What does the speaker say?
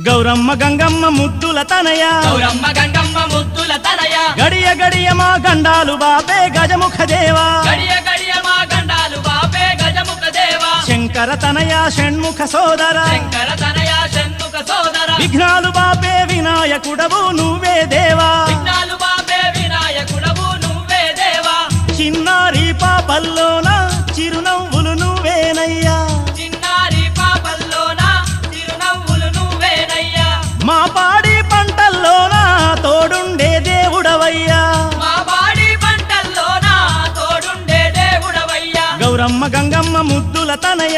గౌరమ్మ గంగమ్మ ముద్దుల తనయ గౌరమ్మ గంగమ్మ ముద్దుల తనయ గడియ గడియ మా గండాలు బాపే గజముఖ దేవా గడియ గడియ మా గండాలు బాపే గజముఖ దేవా శంకర తనయ షణ్ముఖ సోదర శంకర తనయ షణ్ముఖ సోదర విఘ్నాలు బాపే వినాయకుడవు నువ్వే దేవా విఘ్నాలు బాపే వినాయకుడవు నువ్వే దేవా చిన్నారి పాపల్లోన చిరునవ్వులు నువ్వేనయ్యా చిన్నారి పాపల్లోన చిరునవ్వులు నువ్వేనయ్యా మా పాడి పంటల్లోన తోడుండే దేవుడవయ్యా మా బాడి పంటల్లోన తోడుండే దేవుడవయ్యా గౌరమ్మ గంగమ్మ ముద్దుల తనయ